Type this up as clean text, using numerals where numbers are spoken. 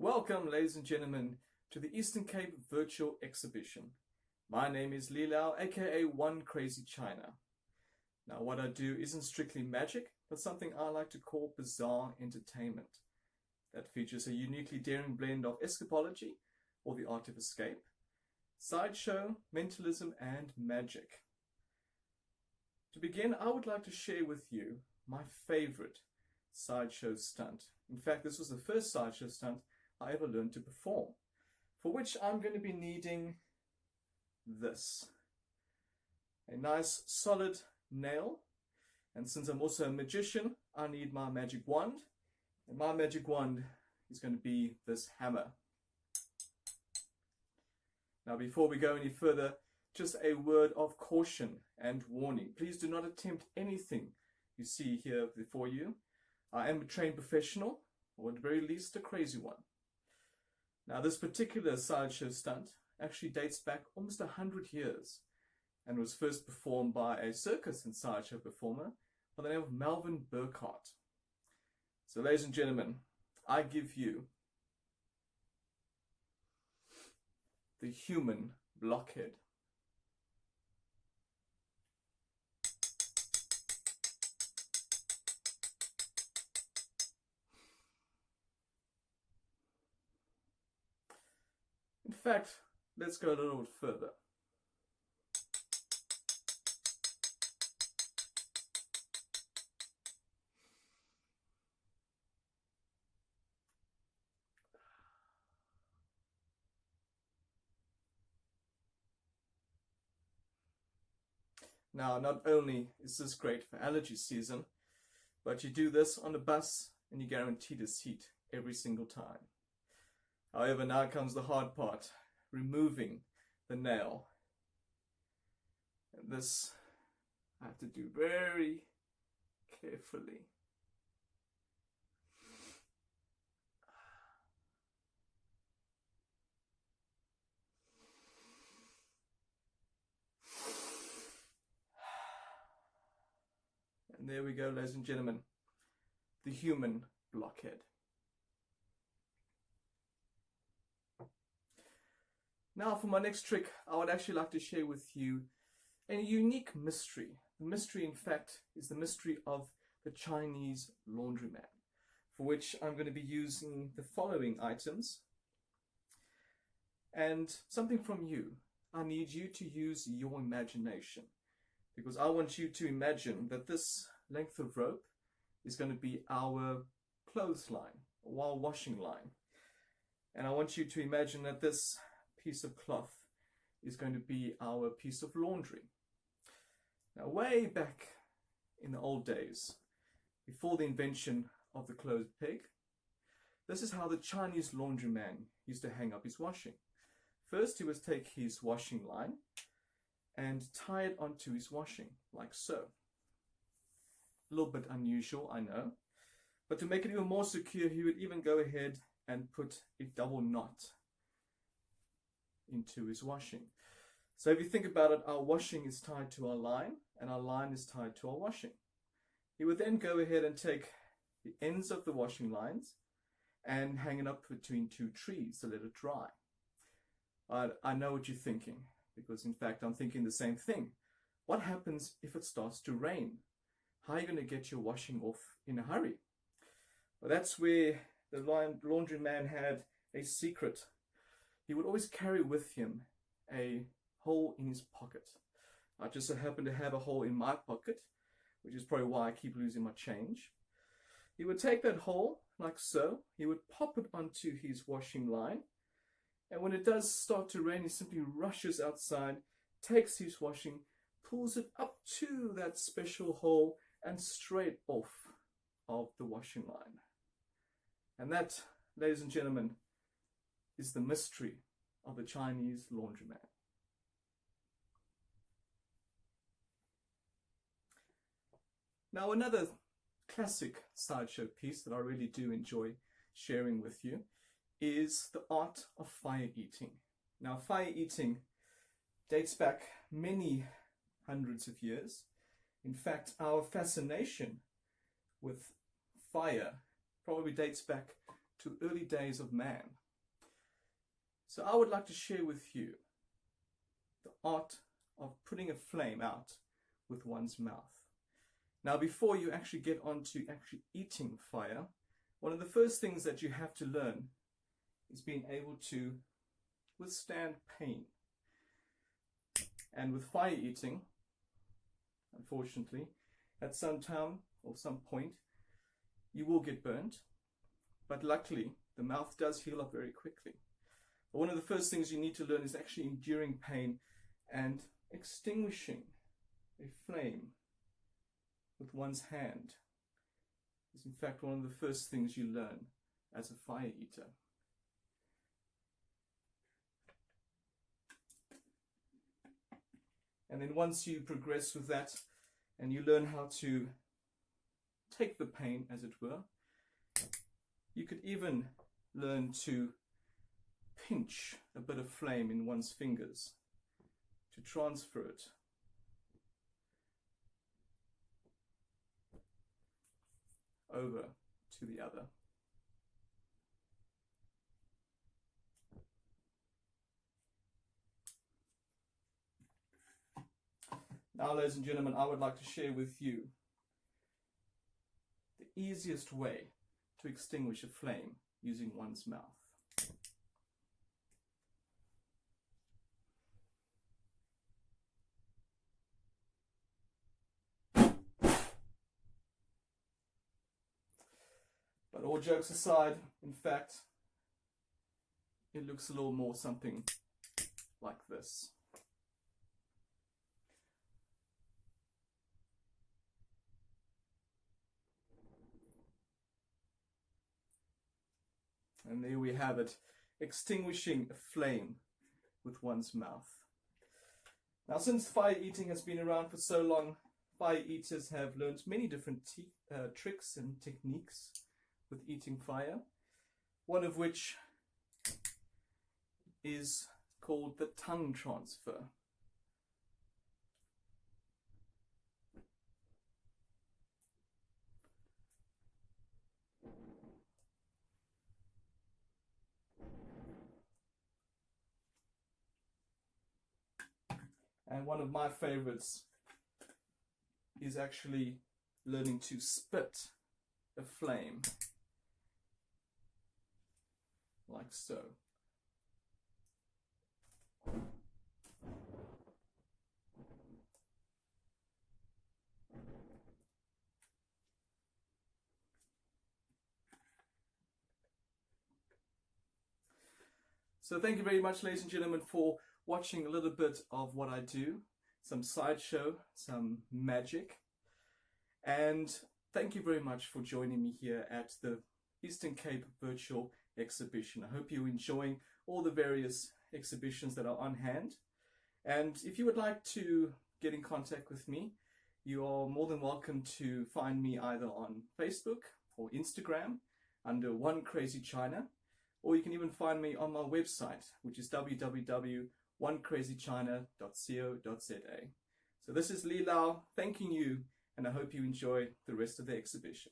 Welcome, ladies and gentlemen, to the Eastern Cape Virtual Exhibition. My name is Lau, aka One Crazy China. Now, what I do isn't strictly magic, but something I like to call bizarre entertainment that features a uniquely daring blend of escapology, or the art of escape, sideshow, mentalism, and magic. To begin, I would like to share with you my favorite sideshow stunt. In fact, this was the first sideshow stunt I ever learned to perform, for which I'm going to be needing this. A nice solid nail, and since I'm also a magician, I need my magic wand, and my magic wand is going to be this hammer. Now, before we go any further, just a word of caution and warning. Please do not attempt anything you see here before you. I am a trained professional, or at the very least a crazy one. Now, this particular sideshow stunt actually dates back almost 100 years and was first performed by a circus and sideshow performer by the name of Melvin Burkhart. So, ladies and gentlemen, I give you the human blockhead. In fact, let's go a little bit further. Now, not only is this great for allergy season, but you do this on a bus and you guarantee a seat every single time. However, now comes the hard part, removing the nail. And this I have to do very carefully. And there we go, ladies and gentlemen, the human blockhead. Now, for my next trick, I would actually like to share with you a unique mystery. The mystery, in fact, is the mystery of the Chinese laundryman, for which I'm going to be using the following items. And something from you. I need you to use your imagination, because I want you to imagine that this length of rope is going to be our clothesline, or our washing line. And I want you to imagine that this piece of cloth is going to be our piece of laundry. Now, way back in the old days, before the invention of the clothes peg, this is how the Chinese laundryman used to hang up his washing. First, he would take his washing line and tie it onto his washing, like so. A little bit unusual, I know. But to make it even more secure, he would even go ahead and put a double knot into his washing. So if you think about it, our washing is tied to our line, and our line is tied to our washing. He would then go ahead and take the ends of the washing lines and hang it up between two trees to let it dry. I know what you're thinking, because in fact I'm thinking the same thing. What happens if it starts to rain? How are you going to get your washing off in a hurry? Well, that's where the laundryman had a secret. He would always carry with him a hole in his pocket. I just so happen to have a hole in my pocket, which is probably why I keep losing my change. He would take that hole, like so. He would pop it onto his washing line. And when it does start to rain, he simply rushes outside, takes his washing, pulls it up to that special hole and straight off of the washing line. And that, ladies and gentlemen, is the mystery of the Chinese laundryman. Now, another classic sideshow piece that I really do enjoy sharing with you is the art of fire eating. Now, fire eating dates back many hundreds of years. In fact, our fascination with fire probably dates back to early days of man. So I would like to share with you the art of putting a flame out with one's mouth. Now, before you actually get on to actually eating fire, one of the first things that you have to learn is being able to withstand pain. And with fire eating, unfortunately, at some time or some point, you will get burnt. But luckily, the mouth does heal up very quickly. But one of the first things you need to learn is actually enduring pain and extinguishing a flame with one's hand. Is in fact one of the first things you learn as a fire eater. And then once you progress with that and you learn how to take the pain, as it were, you could even learn to pinch a bit of flame in one's fingers to transfer it over to the other. Now, ladies and gentlemen, I would like to share with you the easiest way to extinguish a flame using one's mouth. But all jokes aside, in fact, it looks a little more something like this. And there we have it, extinguishing a flame with one's mouth. Now, since fire eating has been around for so long, fire eaters have learned many different tricks and techniques with eating fire, one of which is called the tongue transfer. And one of my favorites is actually learning to spit a flame, like so. So thank you very much, ladies and gentlemen, for watching a little bit of what I do, some sideshow, some magic. And thank you very much for joining me here at the Eastern Cape Virtual Exhibition. I hope you're enjoying all the various exhibitions that are on hand. And if you would like to get in contact with me, you are more than welcome to find me either on Facebook or Instagram under One Crazy China, or you can even find me on my website, which is www.onecrazychina.co.za. So this is Lau thanking you, and I hope you enjoy the rest of the exhibition.